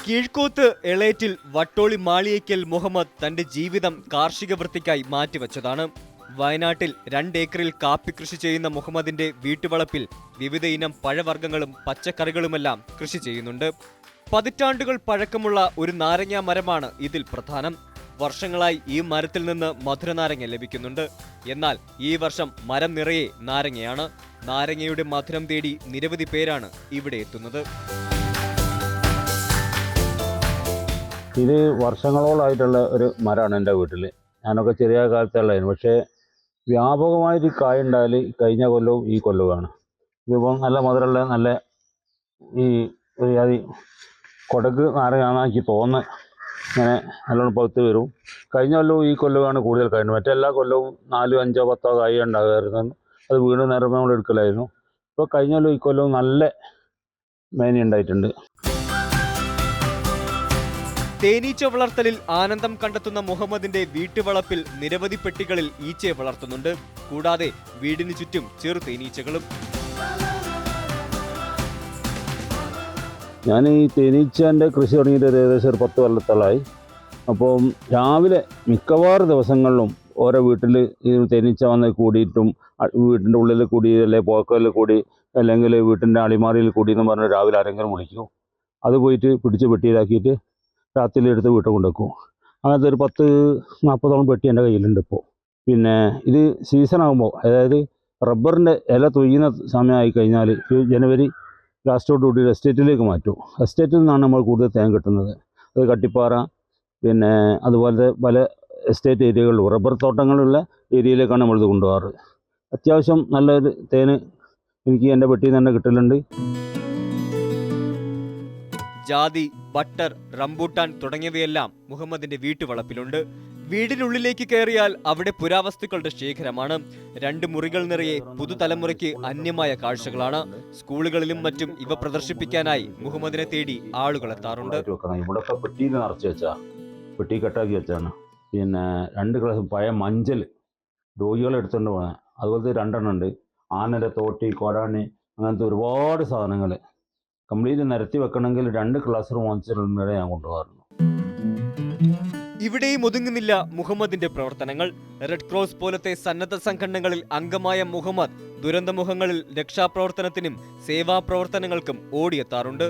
കീഴ്ക്കോത്ത് എളേറ്റിൽ വട്ടോളി മാളിയേക്കൽ മുഹമ്മദ് തന്റെ ജീവിതം കാർഷിക വൃത്തിക്കായി മാറ്റിവെച്ചതാണ്. വയനാട്ടിൽ 2 ഏക്കറിൽ കാപ്പി കൃഷി ചെയ്യുന്ന മുഹമ്മദിന്റെ വീട്ടുവളപ്പിൽ വിവിധ ഇനം പഴവർഗ്ഗങ്ങളും പച്ചക്കറികളുമെല്ലാം കൃഷി ചെയ്യുന്നുണ്ട്. പതിറ്റാണ്ടുകൾ പഴക്കമുള്ള ഒരു നാരങ്ങ മരമാണ് ഇതിൽ പ്രധാനം. വർഷങ്ങളായി ഈ മരത്തിൽ നിന്ന് മധുരനാരങ്ങ ലഭിക്കുന്നുണ്ട്. എന്നാൽ ഈ വർഷം മരം നിറയെ നാരങ്ങയാണ്. നാരങ്ങയുടെ മധുരം തേടി നിരവധി പേരാണ് ഇവിടെ എത്തുന്നത്. ഇത് വർഷങ്ങളോളായിട്ടുള്ള ഒരു മരമാണ് എൻ്റെ വീട്ടിൽ. ഞാനൊക്കെ ചെറിയ കാലത്തുള്ളതായിരുന്നു. പക്ഷേ വ്യാപകമായിട്ട് കായ ഉണ്ടായാൽ കഴിഞ്ഞ കൊല്ലവും ഈ കൊല്ലവുമാണ്. ഇതിപ്പം നല്ല മധുരമുള്ള നല്ല ഈ ഒരു ജാതി കൊടക്ക് നാരങ്ങാണെന്ന് എനിക്ക് തോന്നുന്നത്. ഇങ്ങനെ നല്ലോണം പഴുത്ത് വരും. കഴിഞ്ഞ കൊല്ലവും ഈ കൊല്ലവുമാണ് കൂടുതൽ കായുണ്ട്. മറ്റെല്ലാ കൊല്ലവും 4, 5, 10 കായ ഉണ്ടാകുമായിരുന്നു. അത് വീണ് നേരം നമ്മൾ എടുക്കലായിരുന്നു. ഇപ്പോൾ കഴിഞ്ഞ കൊല്ലവും ഈ കൊല്ലവും നല്ല മേനി ഉണ്ടായിട്ടുണ്ട്. തേനീച്ച വളർത്തലിൽ ആനന്ദം കണ്ടെത്തുന്ന മുഹമ്മദിന്റെ വീട്ടുവളപ്പിൽ നിരവധി പെട്ടികളിൽ ഈച്ചയെ വളർത്തുന്നുണ്ട്. കൂടാതെ വീടിന് ചുറ്റും ചെറു തേനീച്ചകളും. ഞാൻ ഈ തേനീച്ചൻ്റെ കൃഷി തുടങ്ങിയിട്ട് ഏകദേശം ഒരു 10 കൊല്ലത്തോളമായി. അപ്പം രാവിലെ മിക്കവാറും ദിവസങ്ങളിലും ഓരോ വീട്ടിൽ ഈ തേനീച്ച വന്ന് കൂടിയിട്ടും വീട്ടിൻ്റെ ഉള്ളിൽ കൂടി അല്ലെങ്കിൽ പോക്കലിൽ കൂടി അല്ലെങ്കിൽ വീട്ടിൻ്റെ അളിമാറിയിൽ കൂടി എന്ന് പറഞ്ഞ് രാവിലെ ആരെങ്കിലും വിളിക്കും. അത് പോയിട്ട് പിടിച്ച് പെട്ടിയിലാക്കിയിട്ട് രാത്രിയിലെടുത്ത് വീട്ടിൽ കൊണ്ടുവെക്കും. അങ്ങനത്തെ ഒരു 10-40 പെട്ടി എൻ്റെ കയ്യിലുണ്ട് ഇപ്പോൾ. പിന്നെ ഇത് സീസൺ ആകുമ്പോൾ, അതായത് റബ്ബറിൻ്റെ ഇല തൊയ്യുന്ന സമയമായി കഴിഞ്ഞാൽ ജനുവരി ലാസ്റ്റോടുകൂടി എസ്റ്റേറ്റിലേക്ക് മാറ്റും. എസ്റ്റേറ്റിൽ നിന്നാണ് നമ്മൾ കൂടുതൽ തേൻ കിട്ടുന്നത്. അത് കട്ടിപ്പാറ, പിന്നെ അതുപോലത്തെ പല എസ്റ്റേറ്റ് ഏരിയകളിലും റബ്ബർ തോട്ടങ്ങളുള്ള ഏരിയയിലേക്കാണ് നമ്മളിത് കൊണ്ടുപോകാറ്. അത്യാവശ്യം നല്ലൊരു തേന് എനിക്ക് എൻ്റെ പെട്ടിയിൽ നിന്ന് തന്നെ കിട്ടലുണ്ട്. ജാതി, ബട്ടർ, റംബൂട്ടാൻ തുടങ്ങിയവയെല്ലാം മുഹമ്മദിന്റെ വീട്ടുവളപ്പിലുണ്ട്. വീടിനുള്ളിലേക്ക് കയറിയാൽ അവിടെ പുരാവസ്തുക്കളുടെ ശേഖരമാണ്. 2 മുറികൾ നിറയെ പുതുതലമുറയ്ക്ക് അന്യമായ കാഴ്ചകളാണ്. സ്കൂളുകളിലും മറ്റും ഇവ പ്രദർശിപ്പിക്കാനായി മുഹമ്മദിനെ തേടി ആളുകൾ എത്താറുണ്ട്. ഇവിടെ പെട്ടിയിൽ നിറച്ച് വെച്ചാ, പെട്ടി കെട്ടാക്കി വെച്ചാണ്. പിന്നെ 2 ഗ്ലാസ് പഴയ മഞ്ചൽ രോഗികൾ എടുത്തുകൊണ്ട് പോകാൻ, അതുപോലത്തെ 2 എണ്ണം ഉണ്ട്. ആനയുടെ തോട്ടി, കൊടാണി, അങ്ങനത്തെ ഒരുപാട് സാധനങ്ങൾ കംപ്ലീറ്റ് നിരത്തി വെക്കണമെങ്കിൽ 2 ക്ലാസ് റൂം വരെ ഞാൻ കൊണ്ടുപോകാറുണ്ട്. ഇവിടെയും ഒതുങ്ങുന്നില്ല മുഹമ്മദിന്റെ പ്രവർത്തനങ്ങൾ. റെഡ് ക്രോസ് പോലത്തെ സന്നദ്ധ സംഘടനകളിൽ അംഗമായ മുഹമ്മദ് ദുരന്തമുഖങ്ങളിൽ രക്ഷാപ്രവർത്തനത്തിനും സേവാ പ്രവർത്തനങ്ങൾക്കും ഓടിയെത്താറുണ്ട്.